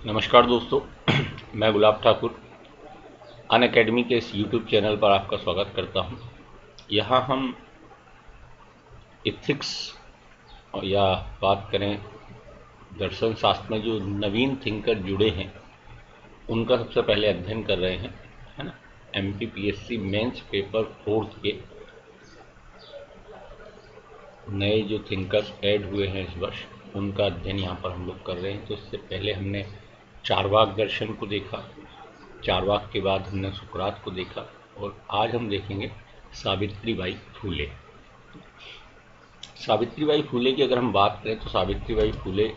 नमस्कार दोस्तों, मैं गुलाब ठाकुर अन अकेडमी के इस यूट्यूब चैनल पर आपका स्वागत करता हूं। यहाँ हम इथिक्स या बात करें दर्शन शास्त्र में जो नवीन थिंकर जुड़े हैं उनका सबसे पहले अध्ययन कर रहे हैं, है ना। MPPSC मेंस पेपर 4 के नए जो थिंकर्स ऐड हुए हैं इस वर्ष, उनका अध्ययन यहाँ पर हम लोग कर रहे हैं। तो इससे पहले हमने चारवाक दर्शन को देखा, चारवाक के बाद हमने सुकरात को देखा और आज हम देखेंगे सावित्रीबाई फूले। सावित्रीबाई फूले की अगर हम बात करें तो सावित्रीबाई फूले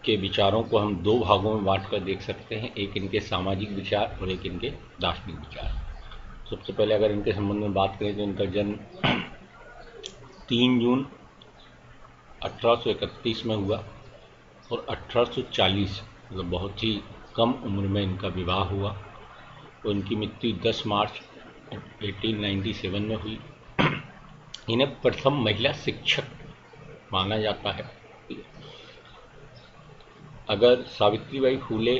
के विचारों को हम दो भागों में बांट कर देख सकते हैं, एक इनके सामाजिक विचार और एक इनके दार्शनिक विचार। सबसे पहले अगर इनके संबंध में बात करें तो इनका जन्म 3 जून 1831 में हुआ और 1840 मतलब बहुत ही कम उम्र में इनका विवाह हुआ और इनकी मृत्यु 10 मार्च 1897 में हुई। इन्हें प्रथम महिला शिक्षक माना जाता है। अगर सावित्रीबाई फूले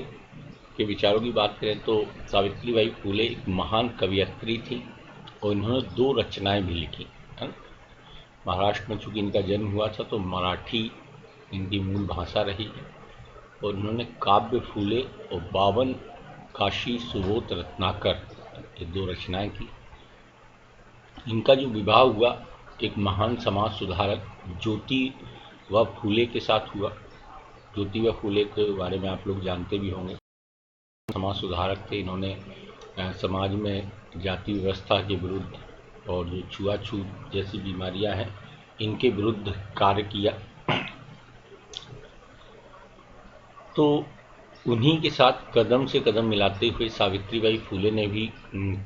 के विचारों की बात करें तो सावित्रीबाई फूले एक महान कवयित्री थी और इन्होंने 2 रचनाएं भी लिखी। महाराष्ट्र में चूंकि इनका जन्म हुआ था तो मराठी इनकी मूल भाषा रही है और इन्होंने काव्य फूले और 52 काशी सुबोध रत्नाकर ये 2 रचनाएं की। इनका जो विवाह हुआ एक महान समाज सुधारक ज्योतिबा फूले के साथ हुआ। ज्योतिबा फूले के बारे में आप लोग जानते भी होंगे, समाज सुधारक थे। इन्होंने समाज में जाति व्यवस्था के विरुद्ध और जो छुआछूत जैसी बीमारियां हैं इनके विरुद्ध कार्य किया। तो उन्हीं के साथ कदम से कदम मिलाते हुए सावित्रीबाई फूले ने भी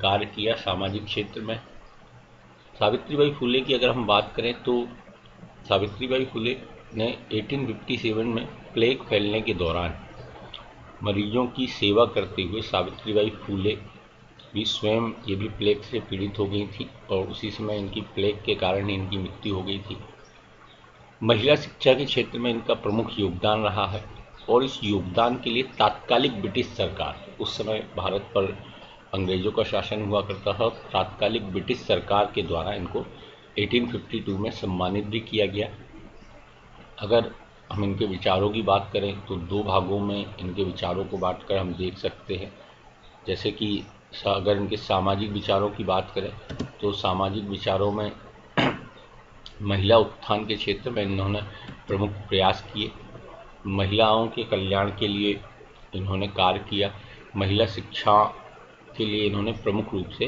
कार्य किया सामाजिक क्षेत्र में। सावित्रीबाई फूले की अगर हम बात करें तो सावित्रीबाई फूले ने 1857 में प्लेग फैलने के दौरान मरीजों की सेवा करते हुए सावित्रीबाई फूले भी स्वयं ये भी प्लेग से पीड़ित हो गई थी और उसी समय इनकी प्लेग के कारण ही इनकी मृत्यु हो गई थी। महिला शिक्षा के क्षेत्र में इनका प्रमुख योगदान रहा है और इस योगदान के लिए तात्कालिक ब्रिटिश सरकार, उस समय भारत पर अंग्रेजों का शासन हुआ करता था, तात्कालिक ब्रिटिश सरकार के द्वारा इनको 1852 में सम्मानित भी किया गया। अगर हम इनके विचारों की बात करें तो 2 भागों में इनके विचारों को बांटकर हम देख सकते हैं। जैसे कि अगर इनके सामाजिक विचारों की बात करें तो सामाजिक विचारों में महिला उत्थान के क्षेत्र में इन्होंने प्रमुख प्रयास किए, महिलाओं के कल्याण के लिए इन्होंने कार्य किया, महिला शिक्षा के लिए इन्होंने प्रमुख रूप से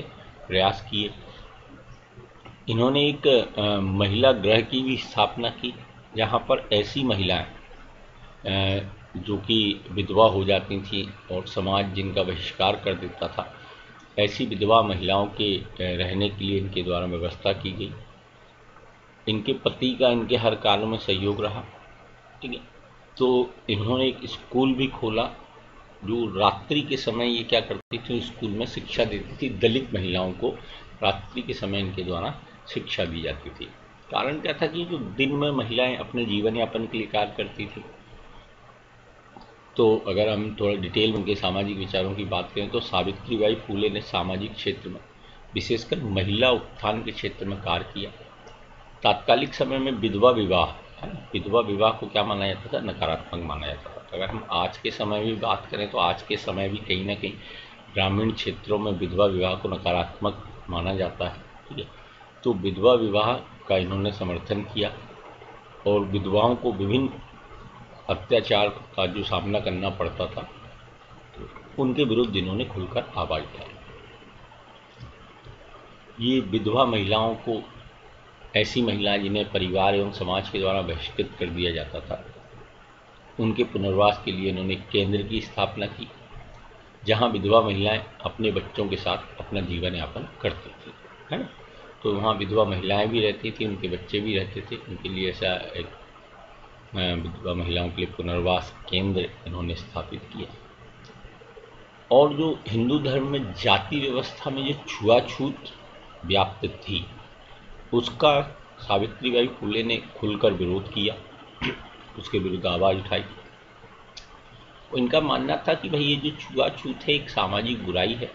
प्रयास किए। इन्होंने एक महिला गृह की भी स्थापना की जहाँ पर ऐसी महिलाएं जो कि विधवा हो जाती थी और समाज जिनका बहिष्कार कर देता था, ऐसी विधवा महिलाओं के रहने के लिए इनके द्वारा व्यवस्था की गई। इनके पति का इनके हर कार्य में सहयोग रहा, ठीक है। तो इन्होंने एक स्कूल भी खोला जो रात्रि के समय ये क्या करती थी, स्कूल में शिक्षा देती थी। दलित महिलाओं को रात्रि के समय इनके द्वारा शिक्षा दी जाती थी। कारण क्या था कि जो दिन में महिलाएं अपने जीवन यापन के लिए कार्य करती थी। तो अगर हम थोड़ा डिटेल में उनके सामाजिक विचारों की बात करें तो सावित्रीबाई फूले ने सामाजिक क्षेत्र में विशेषकर महिला उत्थान के क्षेत्र में कार्य किया। तात्कालिक समय में विधवा विवाह, विधवा विवाह को क्या माना जाता था, नकारात्मक माना जाता था। अगर हम आज के समय भी बात करें तो आज के समय भी कहीं ना कहीं ग्रामीण क्षेत्रों में विधवा विवाह को नकारात्मक माना जाता है, ठीक है। तो विधवा विवाह का इन्होंने समर्थन किया और विधवाओं को विभिन्न अत्याचार का जो सामना करना पड़ता था तो उनके विरुद्ध इन्होंने खुलकर आवाज उठाई। ये विधवा महिलाओं को, ऐसी महिलाएं जिन्हें परिवार एवं समाज के द्वारा बहिष्कृत कर दिया जाता था, उनके पुनर्वास के लिए इन्होंने एक केंद्र की स्थापना की जहां विधवा महिलाएं अपने बच्चों के साथ अपना जीवन यापन करती थी, है ना। तो वहाँ विधवा महिलाएं भी रहती थी, उनके बच्चे भी रहते थे। उनके लिए ऐसा एक विधवा महिलाओं के लिए पुनर्वास केंद्र इन्होंने स्थापित किया। और जो हिंदू धर्म में जाति व्यवस्था में जो छुआछूत व्याप्त थी उसका सावित्रीबाई फूले ने खुलकर विरोध किया, उसके विरुद्ध आवाज उठाई। इनका मानना था कि भाई ये जो छुआछूत है एक सामाजिक बुराई है,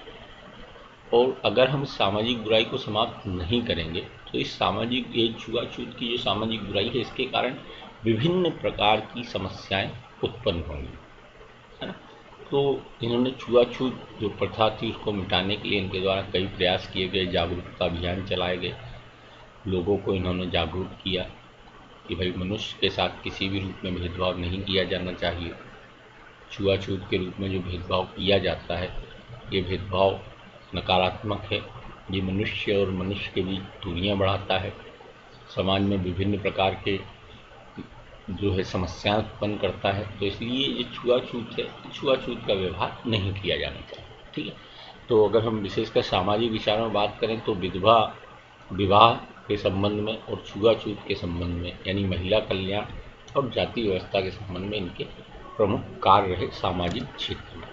और अगर हम सामाजिक बुराई को समाप्त नहीं करेंगे तो इस सामाजिक ये छुआछूत की जो सामाजिक बुराई है इसके कारण विभिन्न प्रकार की समस्याएं उत्पन्न होंगी, है ना। तो इन्होंने छुआछूत जो प्रथा थी उसको मिटाने के लिए इनके द्वारा कई प्रयास किए गए, जागरूकता अभियान चलाए गए, लोगों को इन्होंने जागरूक किया कि भाई मनुष्य के साथ किसी भी रूप में भेदभाव नहीं किया जाना चाहिए। छुआछूत के रूप में जो भेदभाव किया जाता है ये भेदभाव नकारात्मक है, ये मनुष्य और मनुष्य के बीच दूरियां बढ़ाता है, समाज में विभिन्न प्रकार के जो है समस्याएं उत्पन्न करता है। तो इसलिए ये छुआछूत है, छुआछूत का व्यवहार नहीं किया जाना चाहिए, ठीक है। तो अगर हम विशेषकर सामाजिक विचारों में बात करें तो विधवा विवाह के संबंध में और छुआछूत के संबंध में, यानी महिला कल्याण और जाति व्यवस्था के संबंध में इनके प्रमुख कार्य रहे सामाजिक क्षेत्र में।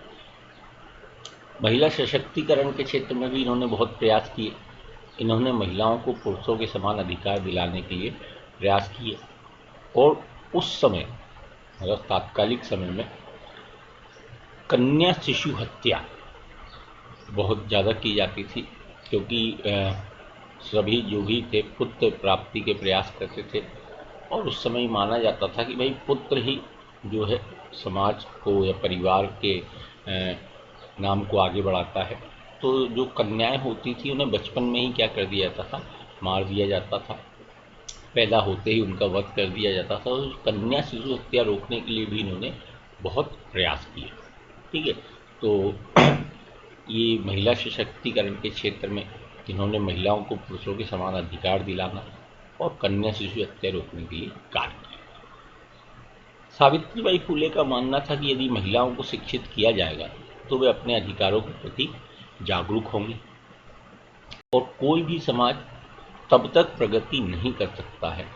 महिला सशक्तिकरण के क्षेत्र में भी इन्होंने बहुत प्रयास किए। इन्होंने महिलाओं को पुरुषों के समान अधिकार दिलाने के लिए प्रयास किए, और उस समय मतलब तात्कालिक समय में कन्या शिशु हत्या बहुत ज़्यादा की जाती थी, क्योंकि सभी जो भी थे पुत्र प्राप्ति के प्रयास करते थे, और उस समय माना जाता था कि भाई पुत्र ही जो है समाज को या परिवार के नाम को आगे बढ़ाता है। तो जो कन्याएं होती थी उन्हें बचपन में ही क्या कर दिया जाता था, मार दिया जाता था, पैदा होते ही उनका वध कर दिया जाता था। और कन्या शिशु हत्या रोकने के लिए भी इन्होंने बहुत प्रयास किए, ठीक है। तो ये महिला सशक्तिकरण के क्षेत्र में इन्होंने महिलाओं को पुरुषों के समान अधिकार दिलाना और कन्या शिशु हत्या रोकने के लिए कार्य किया। सावित्रीबाई फुले का मानना था कि यदि महिलाओं को शिक्षित किया जाएगा तो वे अपने अधिकारों के प्रति जागरूक होंगे, और कोई भी समाज तब तक प्रगति नहीं कर सकता है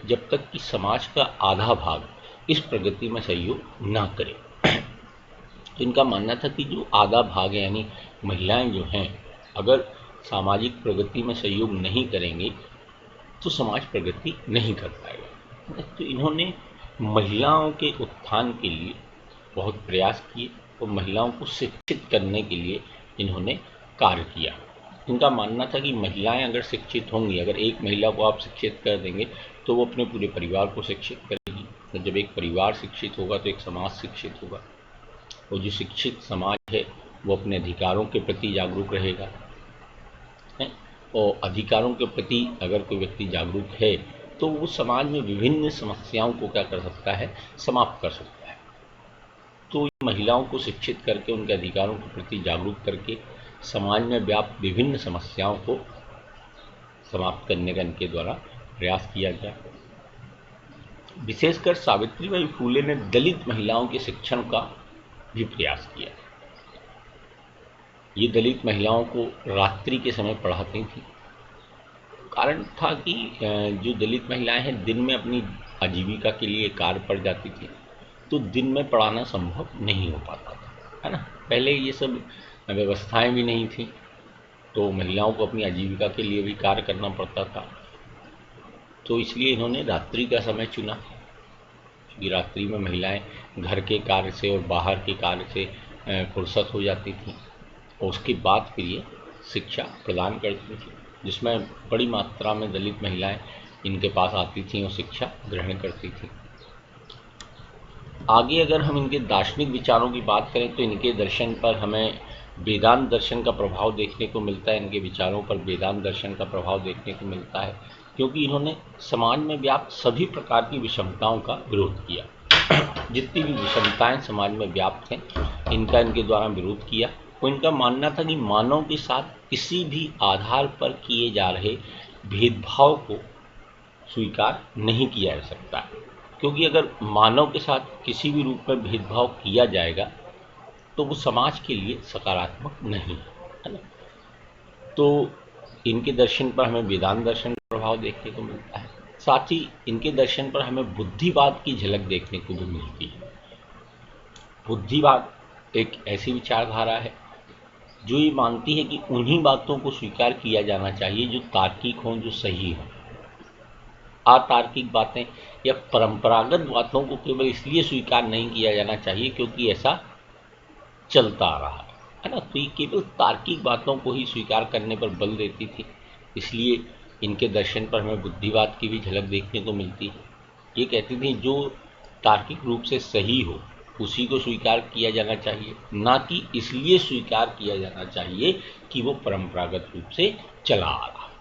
जब तक कि समाज का आधा भाग इस प्रगति में सहयोग ना करे। तो इनका मानना था कि जो आधा भाग है यानी महिलाएं जो हैं, अगर सामाजिक प्रगति में सहयोग नहीं करेंगे तो समाज प्रगति नहीं कर पाएगा। तो इन्होंने महिलाओं के उत्थान के लिए बहुत प्रयास किए और महिलाओं को शिक्षित करने के लिए इन्होंने कार्य किया। इनका मानना था कि महिलाएं अगर शिक्षित होंगी, अगर एक महिला को आप शिक्षित कर देंगे तो वो अपने पूरे परिवार को शिक्षित करेगी, और जब एक परिवार शिक्षित होगा तो एक समाज शिक्षित होगा, और जो शिक्षित समाज है वो अपने अधिकारों के प्रति जागरूक रहेगा, है? और अधिकारों के प्रति अगर कोई व्यक्ति जागरूक है तो वो समाज में विभिन्न समस्याओं को क्या कर सकता है, समाप्त कर सकता है। तो महिलाओं को शिक्षित करके उनके अधिकारों के प्रति जागरूक करके समाज में व्याप्त विभिन्न समस्याओं को समाप्त करने का इनके द्वारा प्रयास किया गया। विशेषकर सावित्रीबाई फुले ने दलित महिलाओं के शिक्षण का भी प्रयास किया। ये दलित महिलाओं को रात्रि के समय पढ़ाती थी। कारण था कि जो दलित महिलाएं हैं दिन में अपनी आजीविका के लिए कार्य पर जाती थी, तो दिन में पढ़ाना संभव नहीं हो पाता था, है ना। पहले ये सब व्यवस्थाएं भी नहीं थी, तो महिलाओं को अपनी आजीविका के लिए भी कार्य करना पड़ता था। तो इसलिए इन्होंने रात्रि का समय चुना, क्योंकि रात्रि में महिलाएं घर के कार्य से और बाहर के कार्य से फुर्सत हो जाती थी, और उसके बाद फिर ये शिक्षा प्रदान करती थी, जिसमें बड़ी मात्रा में दलित महिलाएं इनके पास आती थीं और शिक्षा ग्रहण करती थी। आगे अगर हम इनके दार्शनिक विचारों की बात करें तो इनके दर्शन पर हमें वेदांत दर्शन का प्रभाव देखने को मिलता है। इनके विचारों पर वेदांत दर्शन का प्रभाव देखने को मिलता है, क्योंकि इन्होंने समाज में व्याप्त सभी प्रकार की विषमताओं का विरोध किया। जितनी भी विषमताएं समाज में व्याप्त हैं इनका इनके द्वारा विरोध किया। और इनका मानना था कि मानव के साथ किसी भी आधार पर किए जा रहे भेदभाव को स्वीकार नहीं किया जा सकता, क्योंकि अगर मानव के साथ किसी भी रूप में भेदभाव किया जाएगा तो वो समाज के लिए सकारात्मक नहीं है ना। तो इनके दर्शन पर हमें वेदांत दर्शन का प्रभाव देखने को मिलता है। साथ ही इनके दर्शन पर हमें बुद्धिवाद की झलक देखने को भी मिलती है। बुद्धिवाद एक ऐसी विचारधारा है जो ये मानती है कि उन्हीं बातों को स्वीकार किया जाना चाहिए जो तार्किक हों, जो सही हों। अतार्किक बातें या परंपरागत बातों को केवल इसलिए स्वीकार नहीं किया जाना चाहिए क्योंकि ऐसा चलता आ रहा है ना। तो ये केवल तार्किक बातों को ही स्वीकार करने पर बल देती थी, इसलिए इनके दर्शन पर हमें बुद्धिवाद की भी झलक देखने को मिलती है। ये कहती थी जो तार्किक रूप से सही हो उसी को स्वीकार किया जाना चाहिए, ना कि इसलिए स्वीकार किया जाना चाहिए कि वो परंपरागत रूप से चला आ रहा है।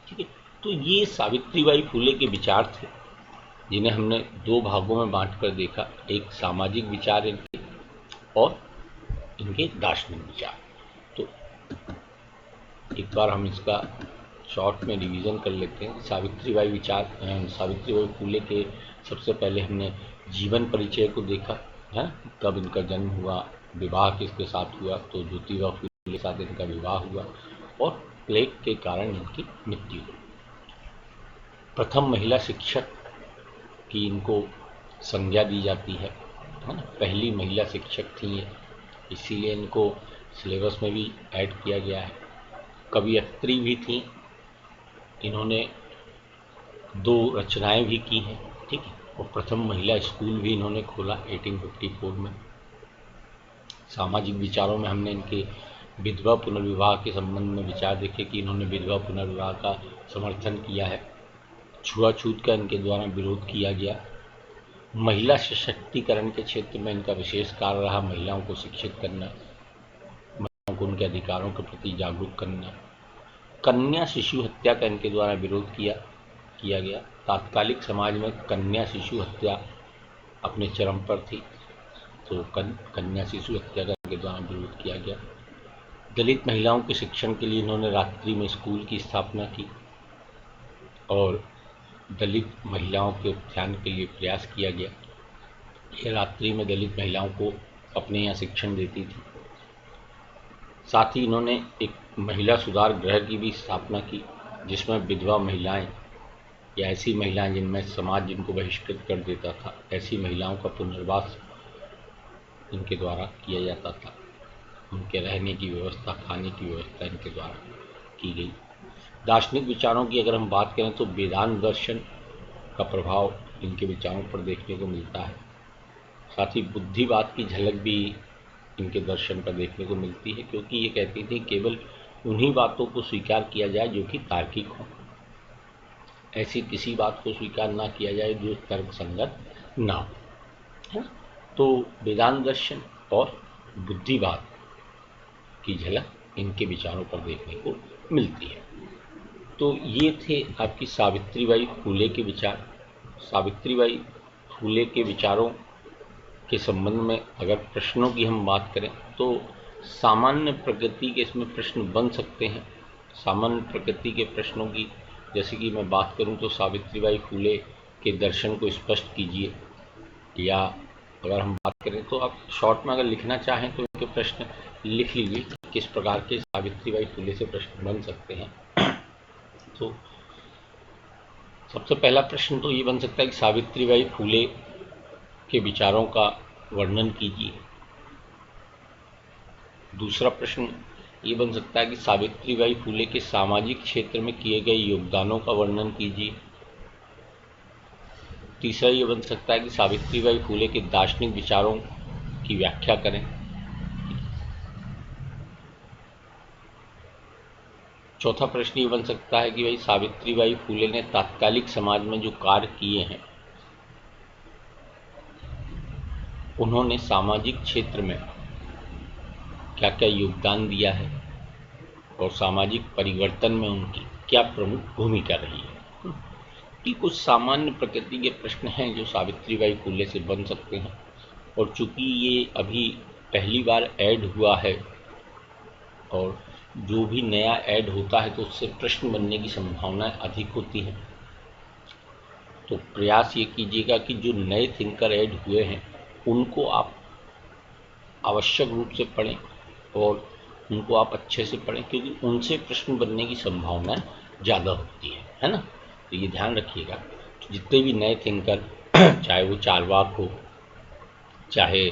ठीक है, तो ये सावित्रीबाई फुले के विचार थे जिन्हें हमने दो भागों में बांट कर देखा, एक सामाजिक विचार इनके और इनके दार्शनिक विचार। तो एक बार हम इसका शॉर्ट में रिवीजन कर लेते हैं। सावित्रीबाई विचार, सावित्रीबाई फुले के सबसे पहले हमने जीवन परिचय को देखा है, कब इनका जन्म हुआ, विवाह किसके साथ हुआ, तो ज्योतिबा फुले के साथ इनका विवाह हुआ और प्लेग के कारण इनकी मृत्यु हुई। प्रथम महिला शिक्षक की इनको संज्ञा दी जाती है ना, पहली महिला शिक्षक थी ये, इसीलिए इनको सिलेबस में भी ऐड किया गया है। कवियत्री भी थी, इन्होंने 2 रचनाएं भी की हैं, ठीक है, और प्रथम महिला स्कूल भी इन्होंने खोला 1854 में। सामाजिक विचारों में हमने इनके विधवा पुनर्विवाह के संबंध में विचार देखे कि इन्होंने विधवा पुनर्विवाह का समर्थन किया है। छुआछूत का इनके द्वारा विरोध किया गया। महिला सशक्तिकरण के क्षेत्र में इनका विशेष कार्य रहा, महिलाओं को शिक्षित करना, महिलाओं को उनके अधिकारों के प्रति जागरूक करना। कन्या शिशु हत्या का इनके द्वारा विरोध किया गया। तात्कालिक समाज में कन्या शिशु हत्या अपने चरम पर थी, तो कन्या शिशु हत्या का इनके द्वारा विरोध किया गया। दलित महिलाओं के शिक्षण के लिए इन्होंने रात्रि में स्कूल की स्थापना की और दलित महिलाओं के उत्थान के लिए प्रयास किया गया। यह रात्रि में दलित महिलाओं को अपने यहाँ शिक्षण देती थी। साथ ही इन्होंने एक महिला सुधार गृह की भी स्थापना की जिसमें विधवा महिलाएं या ऐसी महिलाएं जिनमें समाज जिनको बहिष्कृत कर देता था, ऐसी महिलाओं का पुनर्वास इनके द्वारा किया जाता था। उनके रहने की व्यवस्था, खाने की व्यवस्था इनके द्वारा की गई। दार्शनिक विचारों की अगर हम बात करें तो वेदांत दर्शन का प्रभाव इनके विचारों पर देखने को मिलता है। साथ ही बुद्धिवाद की झलक भी इनके दर्शन पर देखने को मिलती है, क्योंकि ये कहती थी केवल उन्हीं बातों को स्वीकार किया जाए जो कि तार्किक हो, ऐसी किसी बात को स्वीकार ना किया जाए जो तर्क संगत ना हो। तो वेदांत दर्शन और बुद्धिवाद की झलक इनके विचारों पर देखने को मिलती है। तो ये थे आपकी सावित्रीबाई फुले के विचार। सावित्रीबाई फुले के विचारों के संबंध में अगर प्रश्नों की हम बात करें तो सामान्य प्रकृति के इसमें प्रश्न बन सकते हैं। सामान्य प्रकृति के प्रश्नों की जैसे कि मैं बात करूं तो सावित्रीबाई फुले के दर्शन को स्पष्ट कीजिए, या अगर हम बात करें तो आप शॉर्ट में अगर लिखना चाहें तो इनके प्रश्न लिख लीजिए किस प्रकार के सावित्रीबाई फुले से प्रश्न बन सकते हैं। तो सबसे पहला प्रश्न तो ये बन सकता है कि सावित्रीबाई फुले के विचारों का वर्णन कीजिए। दूसरा प्रश्न ये बन सकता है कि सावित्रीबाई फुले के सामाजिक क्षेत्र में किए गए योगदानों का वर्णन कीजिए। तीसरा ये बन सकता है कि सावित्रीबाई फुले के दार्शनिक विचारों की व्याख्या करें। चौथा प्रश्न ये बन सकता है कि भाई सावित्रीबाई फुले ने तात्कालिक समाज में जो कार्य किए हैं उन्होंने सामाजिक क्षेत्र में क्या क्या योगदान दिया है और सामाजिक परिवर्तन में उनकी क्या प्रमुख भूमिका रही है। कि कुछ सामान्य प्रकृति के प्रश्न हैं जो सावित्रीबाई फुले से बन सकते हैं, और चूंकि ये अभी पहली बार ऐड हुआ है और जो भी नया ऐड होता है तो उससे प्रश्न बनने की संभावनाएं अधिक होती हैं। तो प्रयास ये कीजिएगा कि जो नए थिंकर ऐड हुए हैं उनको आप आवश्यक रूप से पढ़ें और उनको आप अच्छे से पढ़ें, क्योंकि उनसे प्रश्न बनने की संभावना ज़्यादा होती है ना। तो ये ध्यान रखिएगा, जितने भी नए थिंकर चाहे वो चारवाक हो, चाहे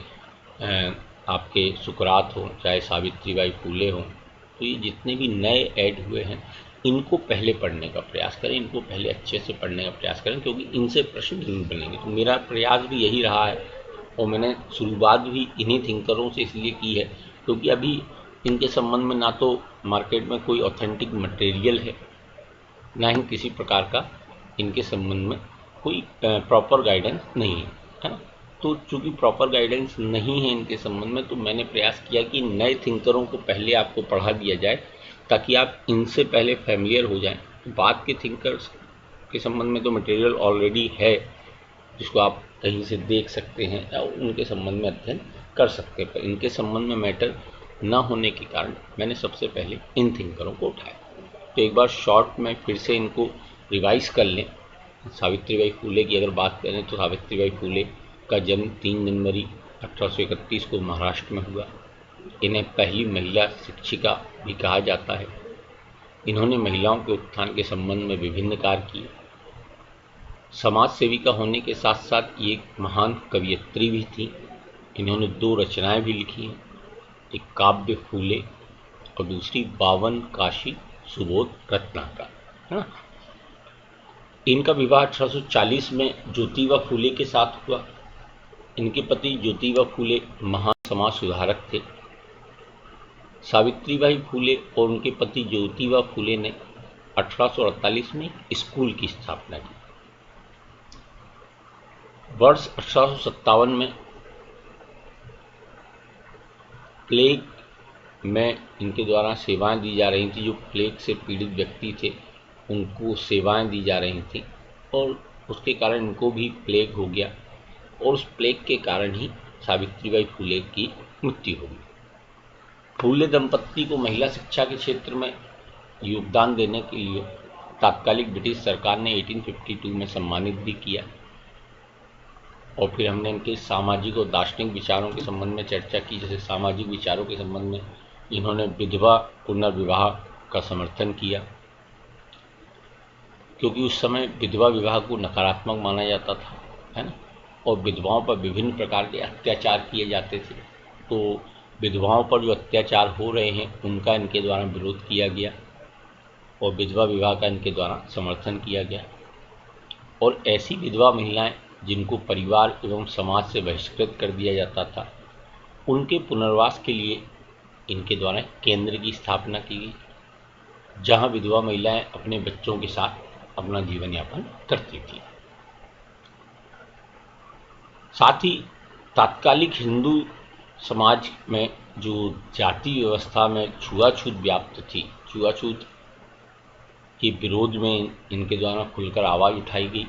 आपके सुकरात हो, चाहे सावित्रीबाई फुले हो, तो ये जितने भी नए ऐड हुए हैं इनको पहले पढ़ने का प्रयास करें, इनको पहले अच्छे से पढ़ने का प्रयास करें, क्योंकि इनसे प्रश्न जरूर बनेंगे। तो मेरा प्रयास भी यही रहा है और मैंने शुरुआत भी इन्हीं थिंकरों से इसलिए की है क्योंकि अभी इनके संबंध में ना तो मार्केट में कोई ऑथेंटिक मटेरियल है, ना ही किसी प्रकार का इनके संबंध में कोई प्रॉपर गाइडेंस नहीं है ना। तो चूंकि प्रॉपर गाइडेंस नहीं है इनके संबंध में, तो मैंने प्रयास किया कि नए थिंकरों को पहले आपको पढ़ा दिया जाए ताकि आप इनसे पहले फैमिलियर हो जाएं। बाद के थिंकर्स के संबंध में तो मटेरियल ऑलरेडी है जिसको आप कहीं से देख सकते हैं या उनके संबंध में अध्ययन कर सकते हैं, पर इनके संबंध में मैटर न होने के कारण मैंने सबसे पहले इन थिंकरों को उठाया। तो एक बार शॉर्ट में फिर से इनको रिवाइज कर लें। सावित्रीबाई फूले की अगर बात करें तो सावित्रीबाई फूले का जन्म 3 जनवरी 1831 को महाराष्ट्र में हुआ। इन्हें पहली महिला शिक्षिका भी कहा जाता है। इन्होंने महिलाओं के उत्थान के संबंध में विभिन्न कार्य किए। समाज सेविका होने के साथ साथ ये एक महान कवियत्री भी थी। इन्होंने 2 रचनाएं भी लिखी हैं, एक काव्य फूले और दूसरी 52 काशी सुबोध रत्नाकर, है ना। इनका विवाह 1840 में ज्योतिबा फूले के साथ हुआ। इनके पति ज्योतिबा फूले महान समाज सुधारक थे। सावित्रीबाई फूले और उनके पति ज्योतिबा फूले ने 1848 में स्कूल की स्थापना की। वर्ष 1857 में प्लेग में इनके द्वारा सेवाएं दी जा रही थी। जो प्लेग से पीड़ित व्यक्ति थे उनको सेवाएं दी जा रही थी और उसके कारण इनको भी प्लेग हो गया और उस प्लेग के कारण ही सावित्रीबाई फूले की मृत्यु हो गई। फूले दंपत्ति को महिला शिक्षा के क्षेत्र में योगदान देने के लिए तात्कालिक ब्रिटिश सरकार ने 1852 में सम्मानित भी किया। और फिर हमने इनके सामाजिक और दार्शनिक विचारों के संबंध में चर्चा की। जैसे सामाजिक विचारों के संबंध में इन्होंने विधवा पुनर्विवाह का समर्थन किया, क्योंकि उस समय विधवा विवाह को नकारात्मक माना जाता था, है ना, और विधवाओं पर विभिन्न प्रकार के अत्याचार किए जाते थे। तो विधवाओं पर जो अत्याचार हो रहे हैं उनका इनके द्वारा विरोध किया गया और विधवा विवाह का इनके द्वारा समर्थन किया गया। और ऐसी विधवा महिलाएं जिनको परिवार एवं समाज से बहिष्कृत कर दिया जाता था, उनके पुनर्वास के लिए इनके द्वारा केंद्र की स्थापना की गई, जहां विधवा महिलाएं अपने बच्चों के साथ अपना जीवन यापन करती थी। साथ ही तात्कालिक हिंदू समाज में जो जाति व्यवस्था में छुआछूत व्याप्त थी, छुआछूत के विरोध में इनके द्वारा खुलकर आवाज़ उठाई गई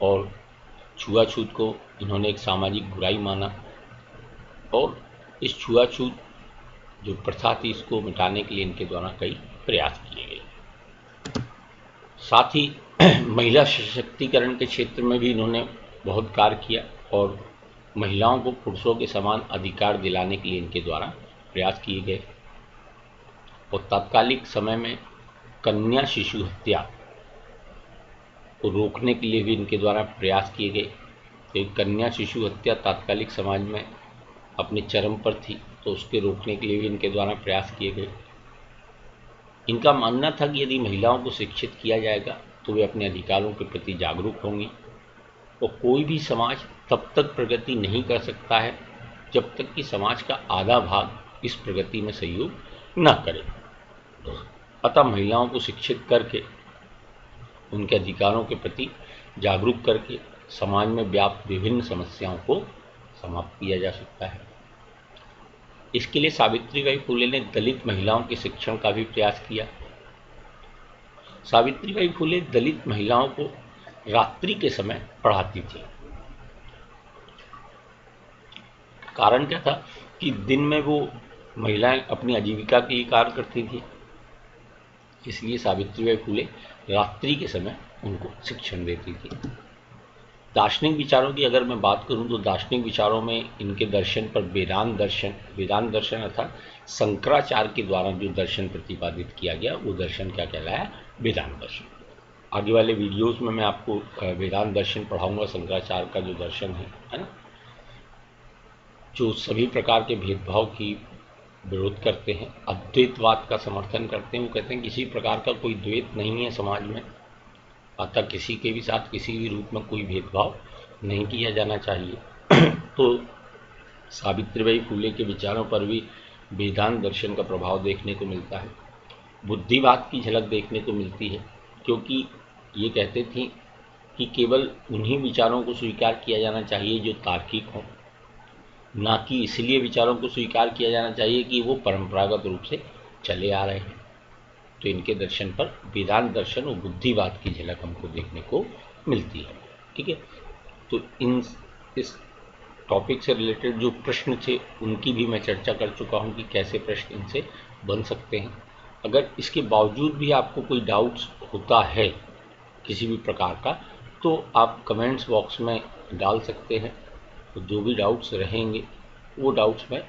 और छुआछूत को इन्होंने एक सामाजिक बुराई माना और इस छुआछूत जो प्रथा थी इसको मिटाने के लिए इनके द्वारा कई प्रयास किए गए। साथ ही महिला सशक्तिकरण के क्षेत्र में भी इन्होंने बहुत कार्य किया और महिलाओं को पुरुषों के समान अधिकार दिलाने के लिए इनके द्वारा प्रयास किए गए। और तात्कालिक समय में कन्या शिशु हत्या को रोकने के लिए भी इनके द्वारा प्रयास किए गए। तो कन्या शिशु हत्या तात्कालिक समाज में अपने चरम पर थी, तो उसके रोकने के लिए भी इनके द्वारा प्रयास किए गए। इनका मानना था कि यदि महिलाओं को शिक्षित किया जाएगा तो वे अपने अधिकारों के प्रति जागरूक होंगी और कोई भी समाज तब तक प्रगति नहीं कर सकता है जब तक कि समाज का आधा भाग इस प्रगति में सहयोग न करे। अतः महिलाओं को शिक्षित करके उनके अधिकारों के प्रति जागरूक करके समाज में व्याप्त विभिन्न समस्याओं को समाप्त किया जा सकता है। इसके लिए सावित्रीबाई फूले ने दलित महिलाओं के शिक्षण का भी प्रयास किया। सावित्रीबाई फूले दलित महिलाओं को रात्रि के समय पढ़ाती थी। कारण क्या था कि दिन में वो महिलाएं अपनी आजीविका के लिए कार्य करती थी, इसलिए सावित्रीबाई फूले रात्रि के समय उनको शिक्षण देती थी। दार्शनिक विचारों की अगर मैं बात करूं तो दार्शनिक विचारों में इनके दर्शन पर वेदांत दर्शन अर्थात शंकराचार्य के द्वारा जो दर्शन प्रतिपादित किया गया वो दर्शन क्या कहलाया, वेदांत दर्शन। आगे वाले वीडियोस में मैं आपको वेदांत दर्शन पढ़ाऊंगा, शंकराचार्य का जो दर्शन है ना, जो सभी प्रकार के भेदभाव की विरोध करते हैं, अद्वैतवाद का समर्थन करते हैं। वो कहते हैं किसी प्रकार का कोई द्वैत नहीं है समाज में, अतः किसी के भी साथ किसी भी रूप में कोई भेदभाव नहीं किया जाना चाहिए। तो सावित्रीबाई फूले के विचारों पर भी वेदांत दर्शन का प्रभाव देखने को मिलता है, बुद्धिवाद की झलक देखने को मिलती है, क्योंकि ये कहते थी कि केवल उन्हीं विचारों को स्वीकार किया जाना चाहिए जो तार्किक हों, ना कि इसलिए विचारों को स्वीकार किया जाना चाहिए कि वो परंपरागत रूप से चले आ रहे हैं। तो इनके दर्शन पर वेदांत दर्शन और बुद्धिवाद की झलक हमको देखने को मिलती है। ठीक है, तो इस टॉपिक से रिलेटेड जो प्रश्न थे उनकी भी मैं चर्चा कर चुका हूँ कि कैसे प्रश्न इनसे बन सकते हैं। अगर इसके बावजूद भी आपको कोई डाउट्स होता है किसी भी प्रकार का, तो आप कमेंट्स बॉक्स में डाल सकते हैं। तो जो भी डाउट्स रहेंगे वो डाउट्स में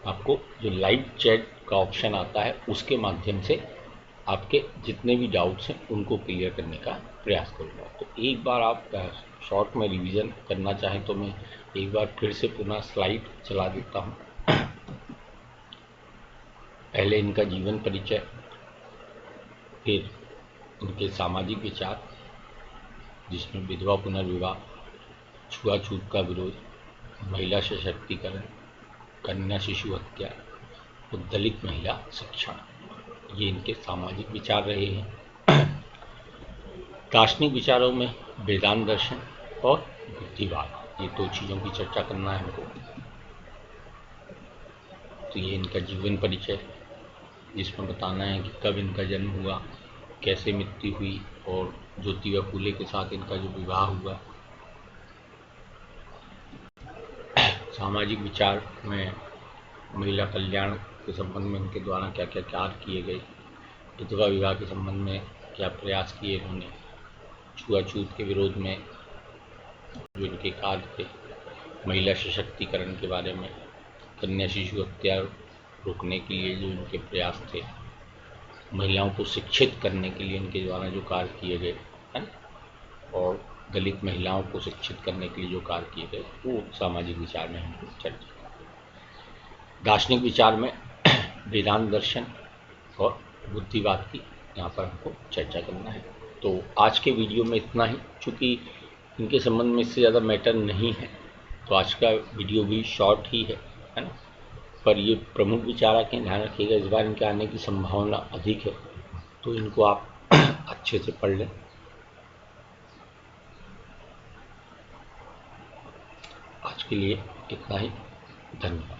आपको जो लाइव चैट का ऑप्शन आता है उसके माध्यम से आपके जितने भी डाउट्स हैं उनको क्लियर करने का प्रयास करूँगा। तो एक बार आप शॉर्ट में रिवीजन करना चाहें तो मैं एक बार फिर से पुनः स्लाइड चला देता हूँ। पहले इनका जीवन परिचय, फिर इनके सामाजिक विचार जिसमें विधवा पुनर्विवाह, छुआछूत का विरोध, महिला सशक्तिकरण, कन्या शिशु हत्या और दलित महिला शिक्षण, ये इनके सामाजिक विचार रहे हैं। दार्शनिक विचारों में वेदांत दर्शन और बुद्धिवाद, ये दो चीज़ों की चर्चा करना है हमको। तो ये इनका जीवन परिचय जिसमें बताना है कि कब इनका जन्म हुआ, कैसे मृत्यु हुई और ज्योतिबा फूले के साथ इनका जो विवाह हुआ। सामाजिक विचार में महिला कल्याण के संबंध में इनके द्वारा क्या क्या कार्य किए गए, विधवा विवाह के संबंध में क्या प्रयास किए इन्होंने, छुआछूत के विरोध में जो इनके कार्य थे, महिला सशक्तिकरण के बारे में, कन्या शिशु हत्या रोकने के लिए जो इनके प्रयास थे, महिलाओं को शिक्षित करने के लिए इनके द्वारा जो कार्य किए गए हैं, और दलित महिलाओं को शिक्षित करने के लिए जो कार्य किए गए, वो सामाजिक विचार में हमको चर्चा। दार्शनिक विचार में वेदांत दर्शन और बुद्धिवाद की यहाँ पर हमको चर्चा करना है। तो आज के वीडियो में इतना ही, चूँकि इनके संबंध में इससे ज़्यादा मैटर नहीं है तो आज का वीडियो भी शॉर्ट ही है ना। पर ये प्रमुख विचारक हैं, ध्यान रखिएगा, इस बार इनके आने की संभावना अधिक है, तो इनको आप अच्छे से पढ़ लें। आज के लिए इतना ही, धन्यवाद।